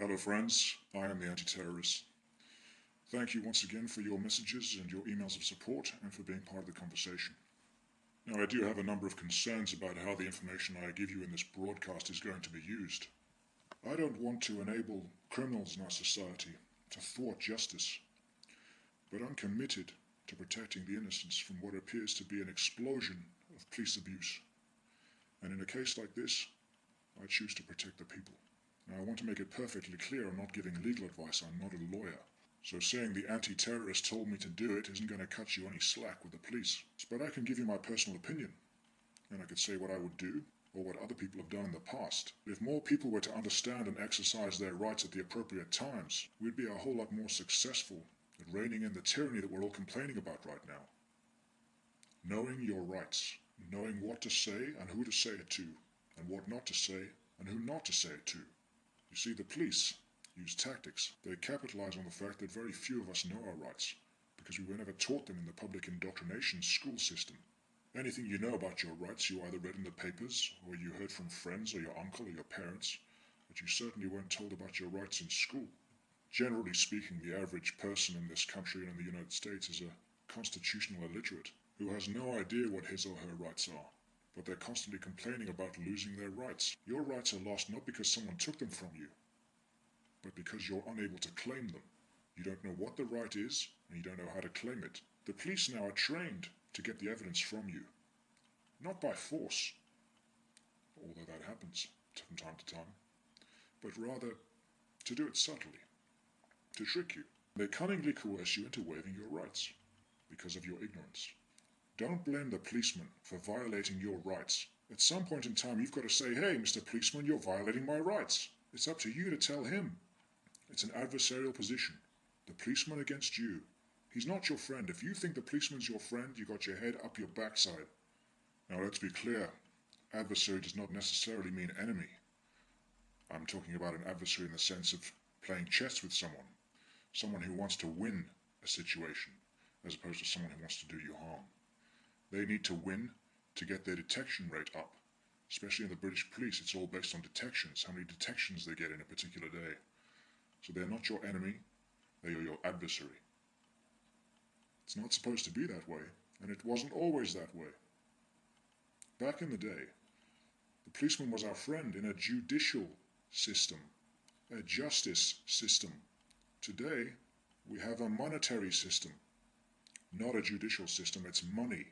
Hello friends, I am the anti-terrorist. Thank you once again for your messages and your emails of support and for being part of the conversation. Now I do have a number of concerns about how the information I give you in this broadcast is going to be used. I don't want to enable criminals in our society to thwart justice, but I'm committed to protecting the innocents from what appears to be an explosion of police abuse. And in a case like this, I choose to protect the people. Now, I want to make it perfectly clear I'm not giving legal advice, I'm not a lawyer. So saying the anti-terrorist told me to do it isn't going to cut you any slack with the police. But I can give you my personal opinion, and I could say what I would do, or what other people have done in the past. If more people were to understand and exercise their rights at the appropriate times, we'd be a whole lot more successful at reining in the tyranny that we're all complaining about right now. Knowing your rights, knowing what to say and who to say it to, and what not to say and who not to say it to. You see, the police use tactics. They capitalize on the fact that very few of us know our rights, because we were never taught them in the public indoctrination school system. Anything you know about your rights you either read in the papers, or you heard from friends or your uncle or your parents, but you certainly weren't told about your rights in school. Generally speaking, the average person in this country and in the United States is a constitutional illiterate who has no idea what his or her rights are. But they're constantly complaining about losing their rights. Your rights are lost not because someone took them from you, but because you're unable to claim them. You don't know what the right is, and you don't know how to claim it. The police now are trained to get the evidence from you, not by force, although that happens from time to time, but rather to do it subtly, to trick you. They cunningly coerce you into waiving your rights because of your ignorance. Don't blame the policeman for violating your rights. At some point in time, you've got to say, hey, Mr. Policeman, you're violating my rights. It's up to you to tell him. It's an adversarial position. The policeman against you. He's not your friend. If you think the policeman's your friend, you got your head up your backside. Now, let's be clear. Adversary does not necessarily mean enemy. I'm talking about an adversary in the sense of playing chess with someone. Someone who wants to win a situation, as opposed to someone who wants to do you harm. They need to win to get their detection rate up. Especially in the British police, it's all based on detections, how many detections they get in a particular day. So they're not your enemy, they are your adversary. It's not supposed to be that way, and it wasn't always that way. Back in the day, the policeman was our friend in a judicial system, a justice system. Today, we have a monetary system, not a judicial system, it's money.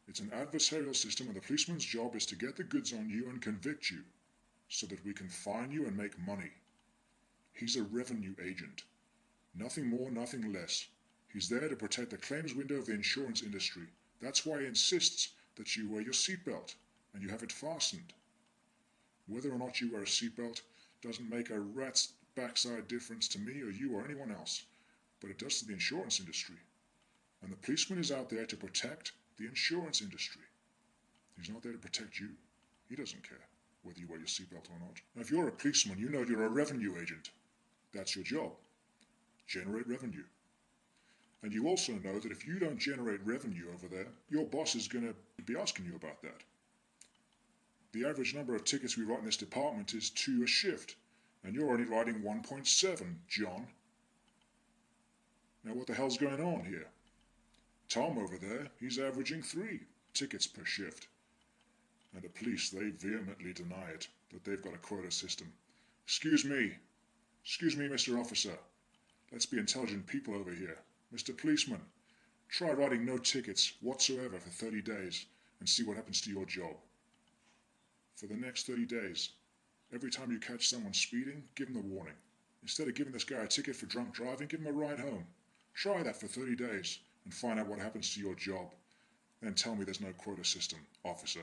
It's an adversarial system, and the policeman's job is to get the goods on you and convict you, so that we can fine you and make money. He's a revenue agent. Nothing more, nothing less. He's there to protect the claims window of the insurance industry. That's why he insists that you wear your seatbelt, and you have it fastened. Whether or not you wear a seatbelt doesn't make a rat's backside difference to me or you or anyone else, but it does to the insurance industry. And the policeman is out there to protect the insurance industry. He's not there to protect you. He doesn't care whether you wear your seatbelt or not. Now, if you're a policeman, you know you're a revenue agent. That's your job. Generate revenue. And you also know that if you don't generate revenue over there, your boss is going to be asking you about that. The average number of tickets we write in this department is 2 a shift, and you're only writing 1.7, John. Now what the hell's going on here? Tom over there, he's averaging 3 tickets per shift. And the police, they vehemently deny it, that they've got a quota system. Excuse me, Mr. Officer. Let's be intelligent people over here. Mr. Policeman, try writing no tickets whatsoever for 30 days and see what happens to your job. For the next 30 days, every time you catch someone speeding, give them a warning. Instead of giving this guy a ticket for drunk driving, give him a ride home. Try that for 30 days. And find out what happens to your job. Then tell me there's no quota system, officer.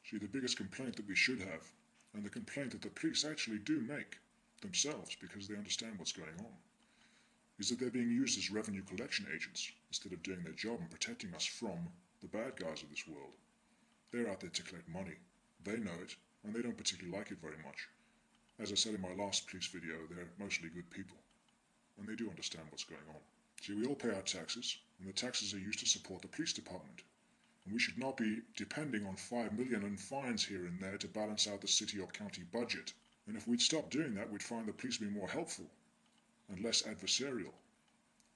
See, the biggest complaint that we should have, and the complaint that the police actually do make themselves because they understand what's going on, is that they're being used as revenue collection agents instead of doing their job and protecting us from the bad guys of this world. They're out there to collect money. They know it, and they don't particularly like it very much. As I said in my last police video, they're mostly good people, and they do understand what's going on. See, we all pay our taxes, and the taxes are used to support the police department. And we should not be depending on $5 million in fines here and there to balance out the city or county budget. And if we'd stop doing that, we'd find the police being more helpful and less adversarial.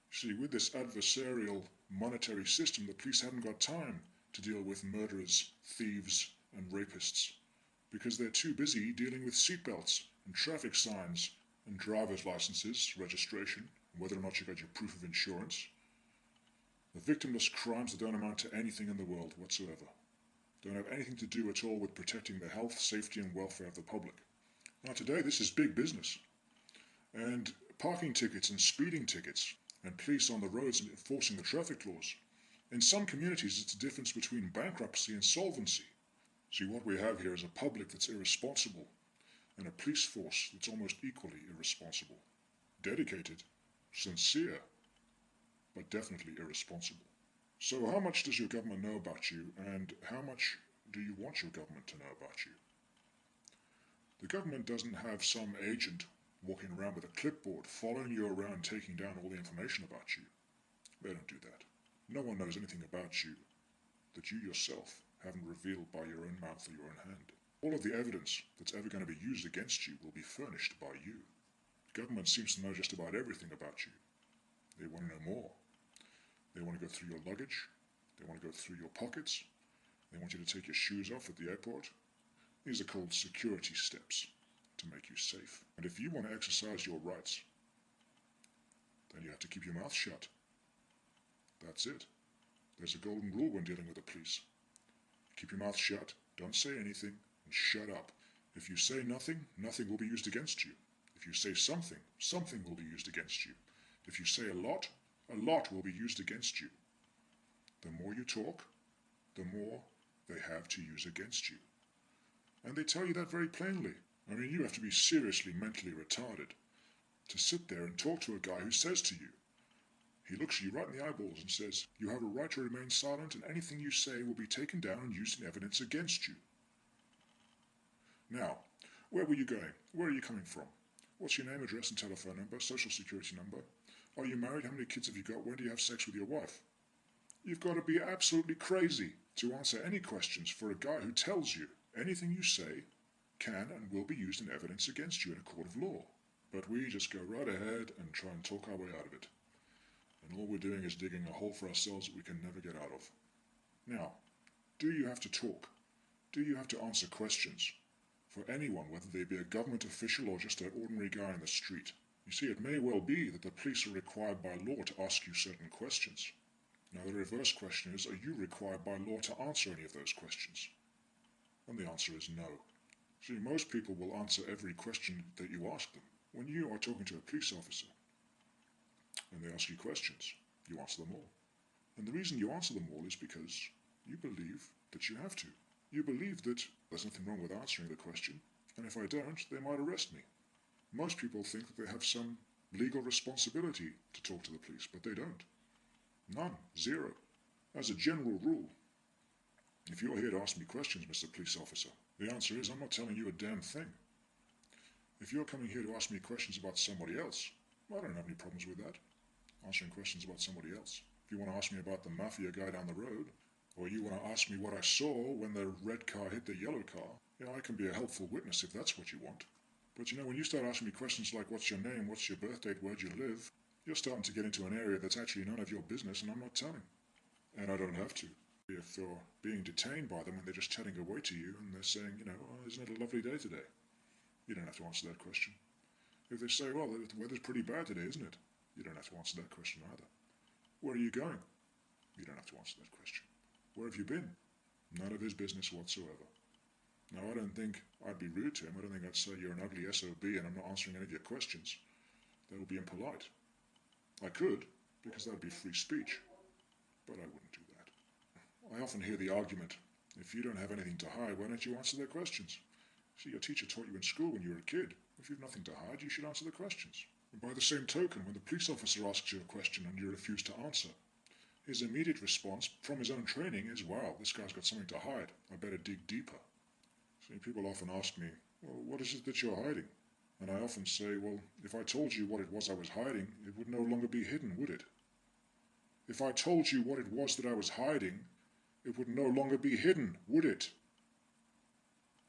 See, with this adversarial monetary system, the police haven't got time to deal with murderers, thieves, and rapists, because they're too busy dealing with seatbelts and traffic signs and driver's licenses, registration, and whether or not you got your proof of insurance. The victimless crimes that don't amount to anything in the world whatsoever. Don't have anything to do at all with protecting the health, safety, and welfare of the public. Now today, this is big business. And parking tickets and speeding tickets and police on the roads enforcing the traffic laws. In some communities, it's a difference between bankruptcy and solvency. See, what we have here is a public that's irresponsible and a police force that's almost equally irresponsible. Dedicated, sincere, but definitely irresponsible. So how much does your government know about you, and how much do you want your government to know about you? The government doesn't have some agent walking around with a clipboard, following you around, taking down all the information about you. They don't do that. No one knows anything about you that you yourself haven't revealed by your own mouth or your own hand. All of the evidence that's ever going to be used against you will be furnished by you. The government seems to know just about everything about you. They want to know more. They want to go through your luggage. They want to go through your pockets. They want you to take your shoes off at the airport. These are called security steps to make you safe. And if you want to exercise your rights, then you have to keep your mouth shut. That's it. There's a golden rule when dealing with the police. Keep your mouth shut, don't say anything, and shut up. If you say nothing, nothing will be used against you. If you say something, something will be used against you. If you say a lot will be used against you. The more you talk, the more they have to use against you. And they tell you that very plainly. I mean, you have to be seriously mentally retarded to sit there and talk to a guy who says to you, he looks you right in the eyeballs and says, you have a right to remain silent, and anything you say will be taken down and used in evidence against you. Now, where were you going? Where are you coming from? What's your name, address, and telephone number, social security number? Are you married? How many kids have you got? When do you have sex with your wife? You've got to be absolutely crazy to answer any questions for a guy who tells you anything you say can and will be used in evidence against you in a court of law. But we just go right ahead and try and talk our way out of it. And all we're doing is digging a hole for ourselves that we can never get out of. Now, do you have to talk? Do you have to answer questions for anyone, whether they be a government official or just an ordinary guy in the street? You see, it may well be that the police are required by law to ask you certain questions. Now, the reverse question is, are you required by law to answer any of those questions? And the answer is no. See, most people will answer every question that you ask them. When you are talking to a police officer and they ask you questions, you answer them all. And the reason you answer them all is because you believe that you have to. You believe that there's nothing wrong with answering the question, and if I don't, they might arrest me. Most people think that they have some legal responsibility to talk to the police, but they don't. None. Zero. As a general rule, if you're here to ask me questions, Mr. Police Officer, the answer is I'm not telling you a damn thing. If you're coming here to ask me questions about somebody else, I don't have any problems with that. Answering questions about somebody else. If you want to ask me about the mafia guy down the road, or you want to ask me what I saw when the red car hit the yellow car, I can be a helpful witness if that's what you want. But when you start asking me questions like what's your name, what's your birth date, where'd you live, you're starting to get into an area that's actually none of your business, and I'm not telling. And I don't have to. If you're being detained by them and they're just chatting away to you and they're saying, isn't it a lovely day today? You don't have to answer that question. If they say, well, the weather's pretty bad today, isn't it? You don't have to answer that question either. Where are you going? You don't have to answer that question. Where have you been? None of his business whatsoever. Now, I don't think I'd be rude to him. I don't think I'd say you're an ugly SOB and I'm not answering any of your questions. That would be impolite. I could, because that would be free speech. But I wouldn't do that. I often hear the argument, if you don't have anything to hide, why don't you answer their questions? See, your teacher taught you in school when you were a kid. If you've nothing to hide, you should answer the questions. And by the same token, when the police officer asks you a question and you refuse to answer, his immediate response from his own training is, wow, this guy's got something to hide. I better dig deeper. See, people often ask me, well, what is it that you're hiding? And I often say, well, if I told you what it was I was hiding, it would no longer be hidden, would it? If I told you what it was that I was hiding, it would no longer be hidden, would it?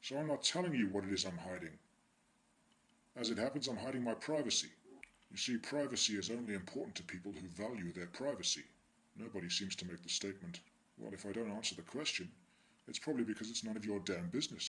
So I'm not telling you what it is I'm hiding. As it happens, I'm hiding my privacy. You see, privacy is only important to people who value their privacy. Nobody seems to make the statement, well, if I don't answer the question, it's probably because it's none of your damn business.